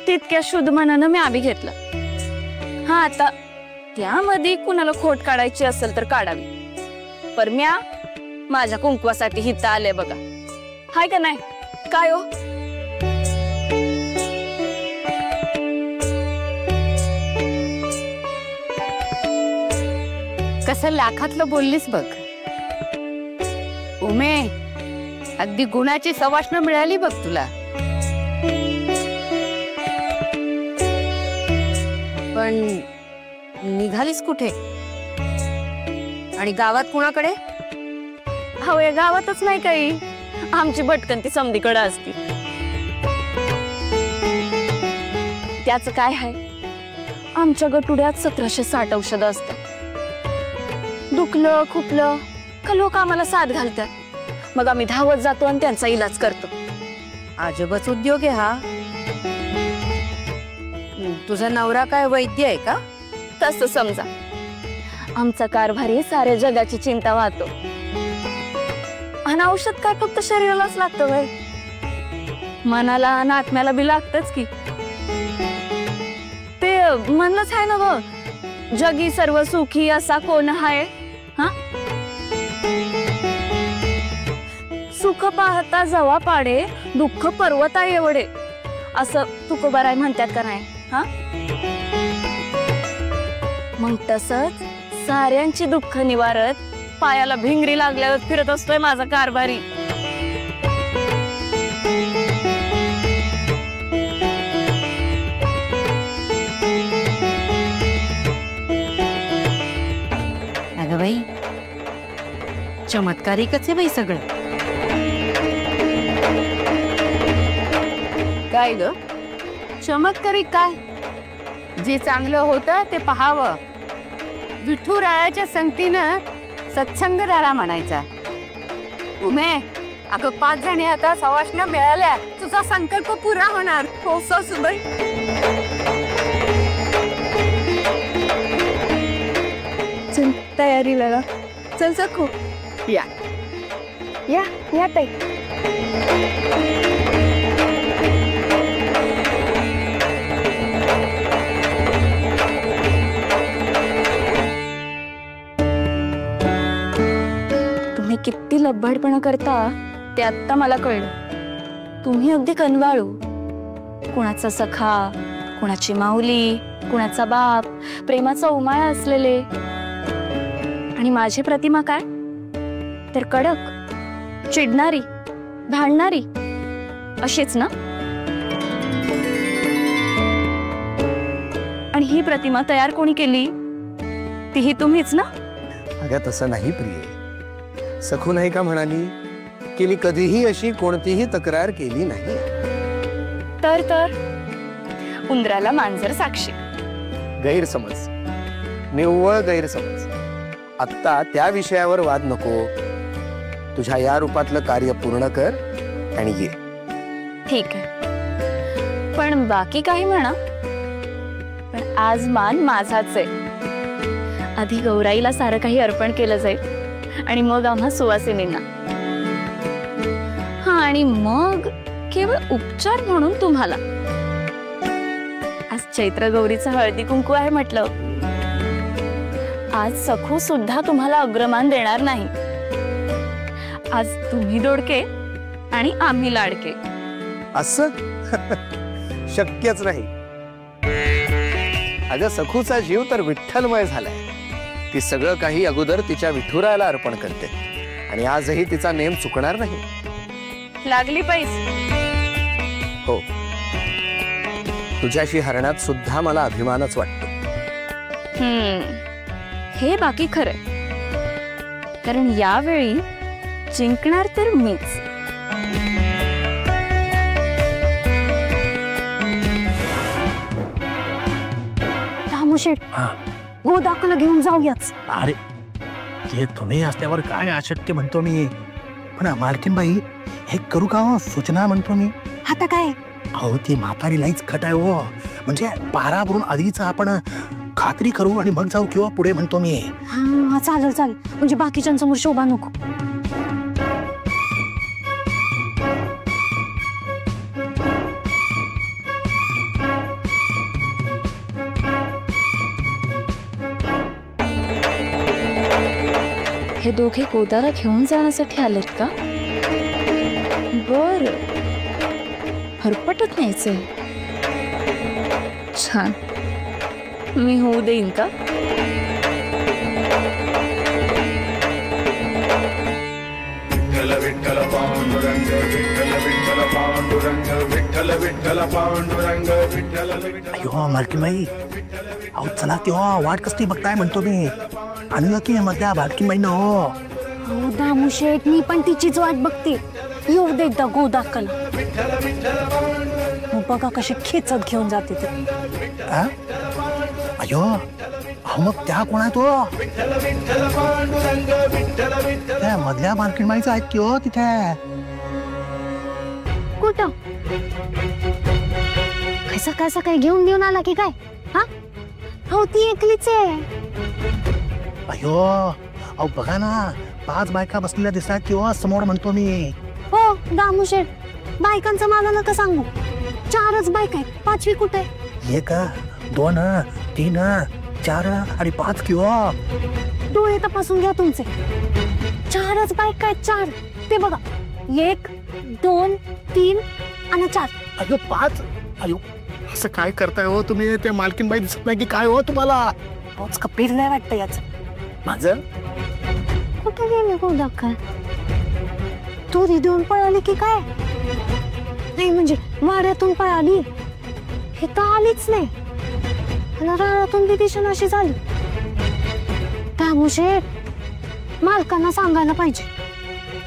तितक्या शुद्ध मनानं मी आभी घेतलं. हा, आता त्यामध्ये कुणाला खोट काढायची असेल तर काढावी, पर म्या माझ्या कुंकवासाठी हित आले बघा. हाय का नाही? काय हो? कसं लाखातलं बोललीस बघ उमे. अगदी गुणाची सवाष्ण मिळाली बघ तुला. पण निघालीस कुठे आणि गावात कुणाकडे? हो, या गावातच नाही काही. आमची भटकंती समधीकडे असती. त्याचं काय आहे, आमच्या गटुड्यात 1760 औषधं असतात. दुखलं खुपलं का लोक आम्हाला साथ घालतात. मग आम्ही धावत जातो आणि त्यांचा इलाज करतो. अजबच उद्योग आहे हा. तुझा नवरा काय वैद्य आहे का? तसं समजा. आमचा कारभारी साऱ्या जगाची चिंता वाहतो. आणि औषध काय फक्त शरीरालाच लागतं वय, मनाला आणि आत्म्याला बी लागतच की. ते म्हणलंच आहे ना व, जगी सर्व सुखी असा कोण आहे. हा, सुख पाहता जवा पाडे, दुःख पर्वता एवढे, असं तुकोबाराय म्हणतात का नाही? हा, मग तसंच साऱ्यांची दुःख निवारत पायाला भिंगरी लागल्यावर फिरत असतोय माझा कारभारी. अगं बाई, चमत्कारिकच आहे बाई सगळं. काय ग चमत्कारिक? काय जे चांगलं होतं ते पाहावं. विठुरायाच्या संगतीनं सत्संग झाला म्हणायचा. उमे, अगं 5 जणी आता सवाष्ण मिळाल्या. तुझा संकल्प पुरा होणार. हो सासूबाई. चल तयारी लागा. चल सखू. या या या ताई. तुम्ही किती लब्बडपणा करता ते आता मला कळलं. तुम्ही अगदी कनवाळू, कुणाचा सखा, कुणाची माऊली, कुणाचा बाप, प्रेमाचा उमाळा असलेले. आणि माझी प्रतिमा काय तर कडक, चिडणारी, भांडणारी अशीच ना. आणि ही प्रतिमा तयार कोणी केली? तीही तुम्हीच ना. अगं तसं नाही प्रिये. सखू नाही का म्हणाली की मी कधीही अशी कोणतीही तक्रार केली नाही. तर उंदराला मांजर साक्षी. गैरसमज, निव्वळ गैरसमज. आत्ता त्या विषयावर वाद नको. तुझ्या या रूपातलं कार्य पूर्ण कर आणि ये. ठीक आहे, पण बाकी काही म्हणा, पण आज मान माझाच आहे. आधी गौराईला सारं काही अर्पण केलं जाईल आणि मग आम्हा सुवासिनींना. हा, आणि मग केवळ उपचार म्हणून तुम्हाला. आज चैत्र गौरीचं हळदी कुंकू आहे म्हटलं. आज सखू सुद्धा तुम्हाला अग्रमान देणार नाही. आज तुम्ही दोडके आणि आम्ही लाडके. असं शक्यच नाही. अगं सखूचा जीव तर विठ्ठलमय झालाय. ती सगळं काही अगोदर तिच्या विठुरायाला अर्पण करते आणि आजही तिचा नेम चुकणार नाही. लागली पाहिजे. हो, तुझ्याशी हरण्यात सुद्धा मला अभिमानच वाटतो. हे बाकी खरं, कारण यावेळी जिंकणार तर मीच. रामूशेठ, गोदाकाला घेऊन जाऊयाच. अरे हे तुम्ही असल्यावर काय अशक्य म्हणतो मी. पण मालकीनबाई, हे करू का हो? सूचना म्हणतो मी. आता काय? अहो ती म्हातारी लाईच खट आहे हो. म्हणजे पारावरून आधीच आपण खात्री करू आणि मग जाऊ किंवा पुढे म्हणतो मी. हा चालेल चालेल, म्हणजे बाकीच्यांसमोर शोभा नको. हे दोघे गोदाला घेऊन जाण्यासाठी आलेत का? बर, फरफटत न्यायचंय. छान, मी होऊ देईन का? विठ्ठल विठ्ठल पांडुरंग विठ्ठल विठ्ठल पांडुरंग विठ्ठल विठ्ठल पांडुरंग विठ्ठल विठ्ठल. अयो मालकीनबाई, अहो चला तेव्हा वाट कसली बघताय म्हणतो मी. आणलं की मधल्या मालकीनबाई न हो. हो दामू शेठ, मी पण तिचीच वाट बघते. येऊ दे एकदा गोदाक्काला. मग बघा कशी खेचत घेऊन जाते ते. आ? अयो, अहो मग त्या कोण आहे तो? त्या मधल्या मालकीनबाईचं आहेत की हो तिथे. कुठं काय सकाळी घेऊन आला की काय? हा हो, ती एकलीच आहे. अयो, अहो बघा ना, 5 बायका बसलेल्या दिसतात किंवा समोर म्हणतो मी. हो दामू शेठ, बायकांचं मला नका सांगू. 4च बायका आहेत, 5वी कुठे? 1 2 3 4 आणि 5 किंवा. डोळे तपासून घ्या तुमचे. 4च बायका आहेत, 4. ते बघा, 1 2 3 आणि 4. अयो 5. अयो, असं काय करताय हो तुम्ही? ते मालकीनबाई दिसत नाही की काय हो तुम्हाला? तोच कपीर नाही वाटतं याच. माझं कुठे गेले गोदाक्का? तुरी देऊन पळाली की काय? नाही म्हणजे वाड्यातून पळाली. हे तर आलीच नाही. राळातून बी दिशेनाशी झाली. दामू शेठ, मालकांना सांगायला पाहिजे.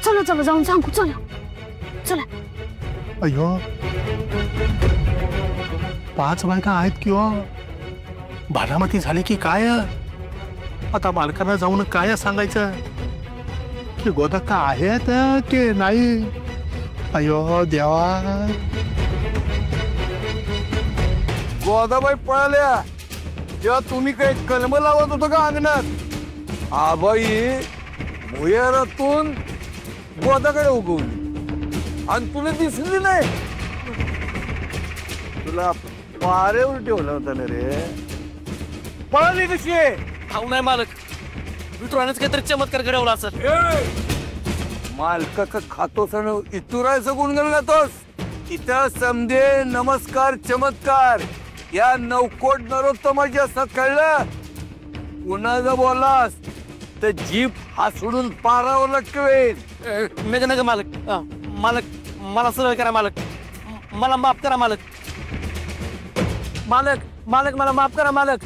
चला जाऊन सांगू. चला. अयो, 5 बायका आहेत किंवा बारामती झाली की काय? आता मालकांना जाऊन काय सांगायचं की गोदाक्का आहेत की नाही? अयो देवा. गोदाबाई पळाल्या तेव्हा तुम्ही काही कलम लावत होतो का अंगणात? आबाई भुयारातून गोदाकडे उगवली आणि तुला दिसली नाही. तुला पारेवर ठेवलं होतं ना रे. पळाली कशी? अहो नाही मालक, विठुरानेच काहीतरी चमत्कार घडवला असेल. मालकाचं खातोस आणि इतुरायचं गुणगण गातोस. इथं समधे नमस्कार चमत्कार या 9 कोट नरोत्तमाची असतात, कळलं? पुन्हा जर बोललास तर जीभ हासडून पारावर लटकवेल. मेघ नका मालक. मालक मला सरळ करा मालक. मला माफ करा मालक. मालक मला माफ करा मालक.